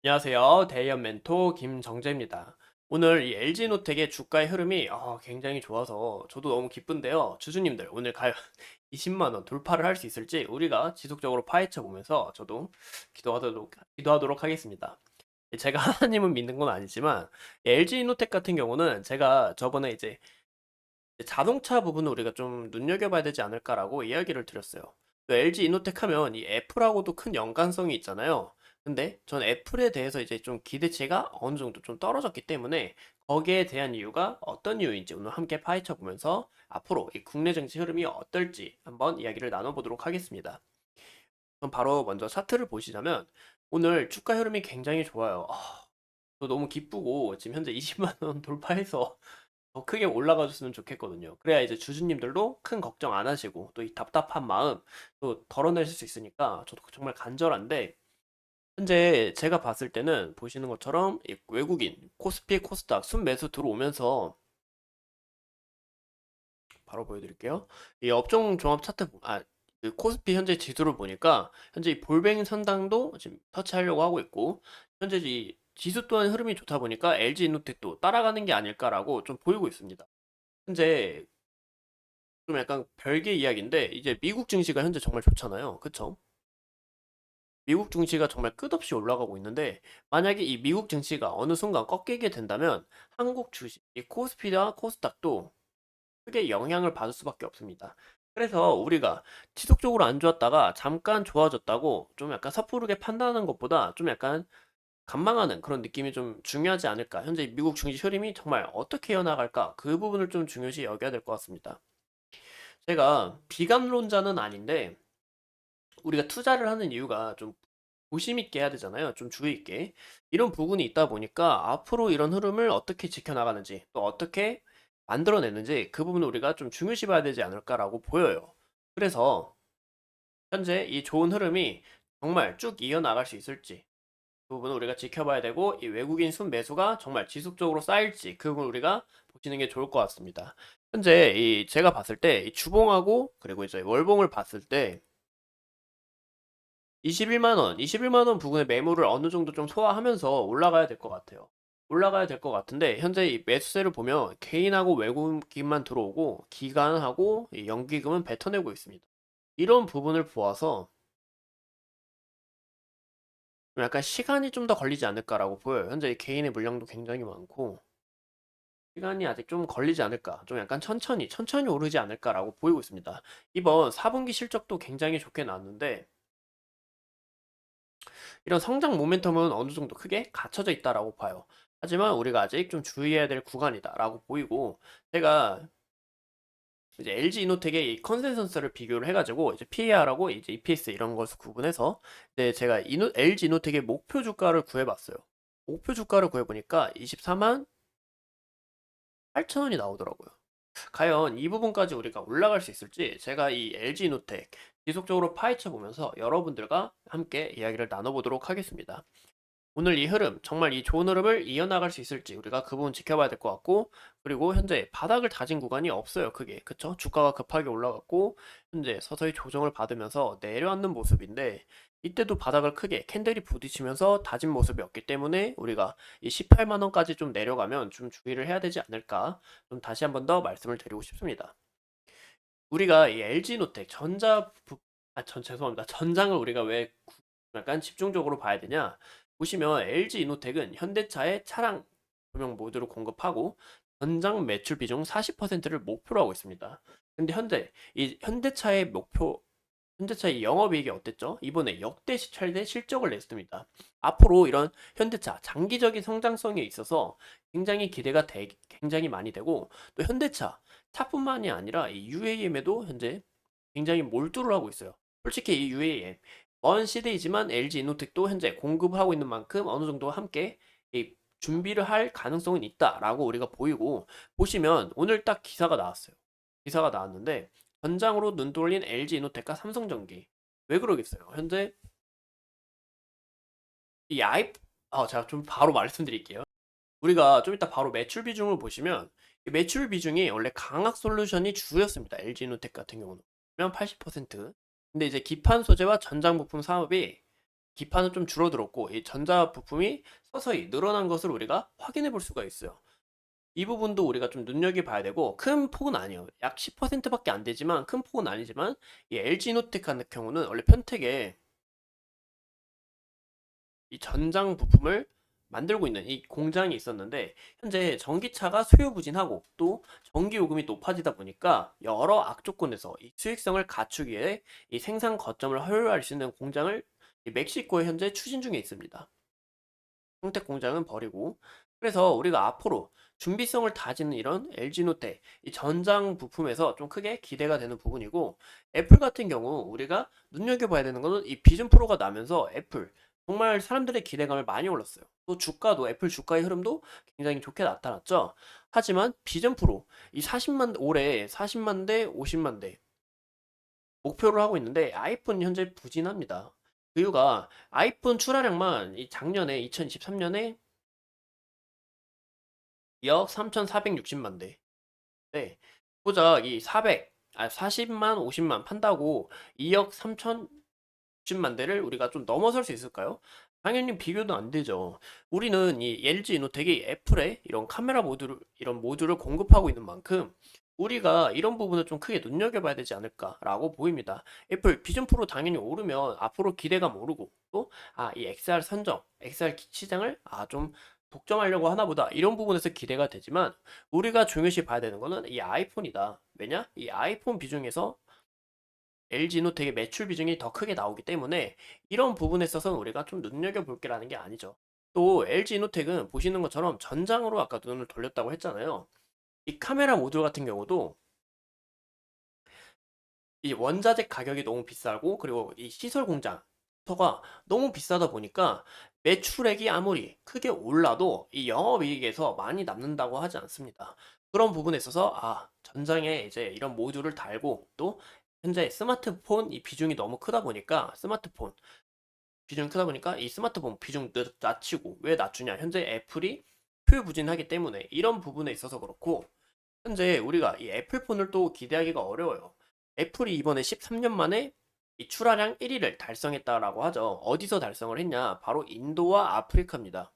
안녕하세요. 대의원 멘토 김정재입니다. 오늘 이 LG노텍의 주가의 흐름이 굉장히 좋아서 저도 너무 기쁜데요. 주주님들 오늘 과연 20만 원 돌파를 할 수 있을지 우리가 지속적으로 파헤쳐 보면서 저도 기도하도록 하겠습니다. 제가 하나님은 믿는 건 아니지만 LG노텍 같은 경우는 제가 저번에 이제 자동차 부분을 우리가 좀 눈여겨봐야 되지 않을까라고 이야기를 드렸어요. 또 LG 이노텍 하면 이 애플하고도 큰 연관성이 있잖아요. 근데 전 애플에 대해서 이제 좀 기대치가 어느 정도 좀 떨어졌기 때문에 거기에 대한 이유가 어떤 이유인지 오늘 함께 파헤쳐 보면서 앞으로 이 국내 정치 흐름이 어떨지 한번 이야기를 나눠보도록 하겠습니다. 그럼 바로 먼저 차트를 보시자면 오늘 주가 흐름이 굉장히 좋아요. 저 너무 기쁘고 지금 현재 20만 원 돌파해서 더 크게 올라가 줬으면 좋겠거든요. 그래야 이제 주주님들도 큰 걱정 안 하시고 또 이 답답한 마음 또 덜어내실 수 있으니까 저도 정말 간절한데 현재 제가 봤을 때는 보시는 것처럼 이 외국인 코스피 코스닥 순매수 들어오면서 바로 보여드릴게요. 이 업종 종합 차트 그 코스피 현재 지수를 보니까 현재 이 볼뱅 선당도 지금 터치하려고 하고 있고 현재 이 지수 또한 흐름이 좋다 보니까 LG이노텍도 따라가는 게 아닐까라고 좀 보이고 있습니다. 현재 좀 약간 별개 이야기인데 이제 미국 증시가 현재 정말 좋잖아요. 그쵸? 미국 증시가 정말 끝없이 올라가고 있는데 만약에 이 미국 증시가 어느 순간 꺾이게 된다면 한국 주식, 이 코스피나 코스닥도 크게 영향을 받을 수밖에 없습니다. 그래서 우리가 지속적으로 안 좋았다가 잠깐 좋아졌다고 좀 약간 섣부르게 판단하는 것보다 좀 약간 관망하는 그런 느낌이 좀 중요하지 않을까. 현재 미국 증시 흐름이 정말 어떻게 이어나갈까 그 부분을 좀 중요시 여겨야 될 것 같습니다. 제가 비관론자는 아닌데 우리가 투자를 하는 이유가 좀 조심 있게 해야 되잖아요. 좀 주의 있게. 이런 부분이 있다 보니까 앞으로 이런 흐름을 어떻게 지켜나가는지 또 어떻게 만들어내는지 그 부분을 우리가 좀 중요시 봐야 되지 않을까라고 보여요. 그래서 현재 이 좋은 흐름이 정말 쭉 이어나갈 수 있을지 그 부분을 우리가 지켜봐야 되고 이 외국인 순매수가 정말 지속적으로 쌓일지 그 부분을 우리가 보시는 게 좋을 것 같습니다. 현재 이 제가 봤을 때 이 주봉하고 그리고 이제 월봉을 봤을 때 21만 원, 21만 원 부근의 매물을 어느 정도 좀 소화하면서 올라가야 될 것 같아요. 올라가야 될 것 같은데 현재 이 매수세를 보면 개인하고 외국인만 들어오고 기관하고 이 연기금은 뱉어내고 있습니다. 이런 부분을 보아서 좀 약간 시간이 좀 더 걸리지 않을까라고 보여요. 현재 이 개인의 물량도 굉장히 많고 시간이 아직 좀 걸리지 않을까, 좀 약간 천천히 오르지 않을까라고 보이고 있습니다. 이번 4분기 실적도 굉장히 좋게 나왔는데 이런 성장 모멘텀은 어느 정도 크게 갖춰져 있다라고 봐요. 하지만 우리가 아직 좀 주의해야 될 구간이다라고 보이고 제가 이제 LG 이노텍의 이 컨센서스를 비교를 해가지고 이제 PER하고 이제 EPS 이런 것을 구분해서 제가 LG 이노텍의 목표 주가를 구해봤어요. 목표 주가를 구해보니까 24만 8천 원이 나오더라고요. 과연 이 부분까지 우리가 올라갈 수 있을지 제가 이 LG노텍 지속적으로 파헤쳐 보면서 여러분들과 함께 이야기를 나눠보도록 하겠습니다. 오늘 이 흐름, 정말 이 좋은 흐름을 이어나갈 수 있을지 우리가 그 부분 지켜봐야 될 것 같고, 그리고 현재 바닥을 다진 구간이 없어요, 크게. 그쵸? 주가가 급하게 올라갔고, 현재 서서히 조정을 받으면서 내려앉는 모습인데, 이때도 바닥을 크게 캔들이 부딪히면서 다진 모습이었기 때문에 우리가 이 18만 원까지 좀 내려가면 좀 주의를 해야 되지 않을까, 좀 다시 한번 더 말씀을 드리고 싶습니다. 우리가 이 LG노텍 죄송합니다. 전장을 우리가 왜 약간 집중적으로 봐야 되냐? 보시면 LG 이노텍은 현대차의 차량 조명 모듈을 공급하고 전장 매출 비중 40%를 목표로 하고 있습니다. 근데 현재 이 현대차의 영업이익이 어땠죠? 이번에 역대 최대 실적을 냈습니다. 앞으로 이런 현대차 장기적인 성장성에 있어서 굉장히 많이 되고 또 현대차 차뿐만이 아니라 이 UAM에도 현재 굉장히 몰두를 하고 있어요. 솔직히 이 UAM 먼 시대이지만 LG 이노텍도 현재 공급하고 있는 만큼 어느 정도 함께 이 준비를 할 가능성은 있다라고 우리가 보이고 보시면 오늘 딱 기사가 나왔어요. 기사가 나왔는데 전장으로 눈 돌린 LG 이노텍과 삼성전기 왜 그러겠어요? 현재 이 아이 제가 좀 바로 말씀드릴게요. 우리가 좀 이따 바로 매출 비중을 보시면 이 매출 비중이 원래 강학 솔루션이 주였습니다. LG노텍 같은 경우는 면 80%. 근데 이제 기판 소재와 전장 부품 사업이 기판은 좀 줄어들었고 이 전자 부품이 서서히 늘어난 것을 우리가 확인해 볼 수가 있어요. 이 부분도 우리가 좀 눈여겨봐야 되고 큰 폭은 아니에요. 약 10% 밖에 안 되지만 큰 폭은 아니지만 이 LG이노텍 같은 경우는 원래 편택에 이 전장 부품을 만들고 있는 이 공장이 있었는데 현재 전기차가 수요부진하고 또 전기 요금이 높아지다 보니까 여러 악조건에서 이 수익성을 갖추기 위해 이 생산 거점을 허용할 수 있는 공장을 이 멕시코에 현재 추진 중에 있습니다. 평택 공장은 버리고 그래서 우리가 앞으로 준비성을 다지는 이런 LG노텍 이 전장 부품에서 좀 크게 기대가 되는 부분이고 애플 같은 경우 우리가 눈여겨봐야 되는 거는 이 비전 프로가 나면서 애플 정말 사람들의 기대감을 많이 올렸어요. 또 주가도 애플 주가의 흐름도 굉장히 좋게 나타났죠. 하지만 비전 프로 이 40만 올해 40만 대 50만 대 목표를 하고 있는데 아이폰이 현재 부진합니다. 그 이유가 아이폰 출하량만 이 작년에 2023년에 2억 3,460만 대. 네. 고작 이 40만, 50만 판다고 2억 3,060만 대를 우리가 좀 넘어설 수 있을까요? 당연히 비교도 안 되죠. 우리는 이 LG 이노텍이 애플에 이런 모듈을 공급하고 있는 만큼 우리가 이런 부분을 좀 크게 눈여겨봐야 되지 않을까라고 보입니다. 애플 비전 프로 당연히 오르면 앞으로 기대감 오르고 또 이 XR 선정, XR 시장을 좀 독점하려고 하나 보다 이런 부분에서 기대가 되지만 우리가 중요시 봐야 되는 거는 이 아이폰이다. 왜냐? 이 아이폰 비중에서 LG노텍의 매출 비중이 더 크게 나오기 때문에 이런 부분에 있어서는 우리가 좀 눈여겨볼 게라는 게 아니죠. 또 LG노텍은 보시는 것처럼 전장으로 아까 눈을 돌렸다고 했잖아요. 이 카메라 모듈 같은 경우도 이 원자재 가격이 너무 비싸고 그리고 이 시설 공장터가 너무 비싸다 보니까 매출액이 아무리 크게 올라도 이 영업이익에서 많이 남는다고 하지 않습니다. 그런 부분에 있어서 전장에 이제 이런 모듈을 달고 또 현재 스마트폰 이 비중이 너무 크다 보니까 스마트폰 비중이 크다 보니까 이 스마트폰 비중 낮추고 왜 낮추냐? 현재 애플이 표유부진하기 때문에 이런 부분에 있어서 그렇고 현재 우리가 이 애플폰을 또 기대하기가 어려워요. 애플이 이번에 13년 만에 이 출하량 1위를 달성했다라고 하죠. 어디서 달성을 했냐? 바로 인도와 아프리카입니다.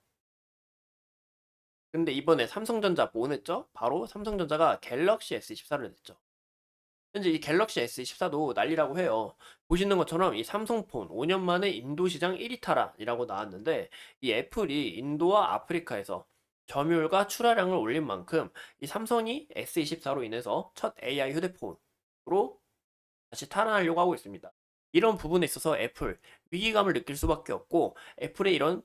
근데 이번에 삼성전자 뭐 냈죠? 바로 삼성전자가 갤럭시 S24를 냈죠. 현재 이 갤럭시 S24도 난리라고 해요. 보시는 것처럼 이 삼성폰 5년 만에 인도 시장 1위 탈환이라고 나왔는데 이 애플이 인도와 아프리카에서 점유율과 출하량을 올린 만큼 이 삼성이 S24로 인해서 첫 AI 휴대폰으로 다시 탈환하려고 하고 있습니다. 이런 부분에 있어서 애플 위기감을 느낄 수밖에 없고 애플의 이런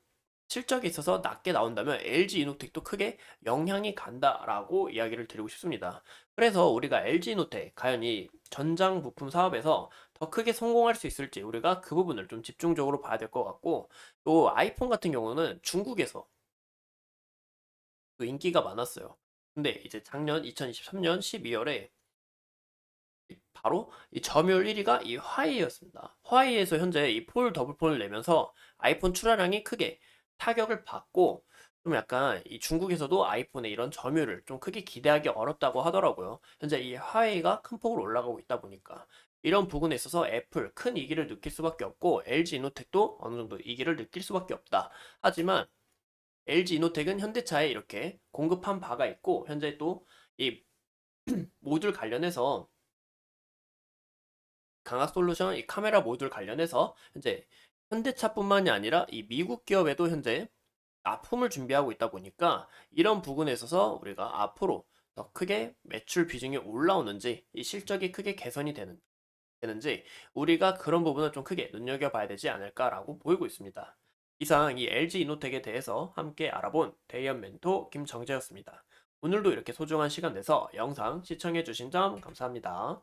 실적에 있어서 낮게 나온다면 LG 이노텍도 크게 영향이 간다라고 이야기를 드리고 싶습니다. 그래서 우리가 LG 이노텍 과연 이 전장 부품 사업에서 더 크게 성공할 수 있을지 우리가 그 부분을 좀 집중적으로 봐야 될 것 같고 또 아이폰 같은 경우는 중국에서 또 인기가 많았어요. 근데 이제 작년 2023년 12월에 바로 이 점유율 1위가 이 화웨이였습니다. 화웨이에서 현재 이 폴 더블폰을 내면서 아이폰 출하량이 크게 타격을 받고 좀 약간 이 중국에서도 아이폰의 이런 점유율을 좀 크게 기대하기 어렵다고 하더라고요. 현재 이 화웨이가 큰 폭으로 올라가고 있다 보니까 이런 부분에 있어서 애플 큰 위기를 느낄 수밖에 없고 LG 이노텍도 어느 정도 위기를 느낄 수밖에 없다. 하지만 LG 이노텍은 현대차에 이렇게 공급한 바가 있고 현재 또 이 모듈 관련해서 강학 솔루션 이 카메라 모듈 관련해서 현재 현대차뿐만이 아니라 이 미국 기업에도 현재 납품을 준비하고 있다 보니까 이런 부분에 있어서 우리가 앞으로 더 크게 매출 비중이 올라오는지 이 실적이 크게 개선이 되는지 우리가 그런 부분을 좀 크게 눈여겨봐야 되지 않을까라고 보이고 있습니다. 이상 이 LG 이노텍에 대해서 함께 알아본 대연 멘토 김정재였습니다. 오늘도 이렇게 소중한 시간 내서 영상 시청해주신 점 감사합니다.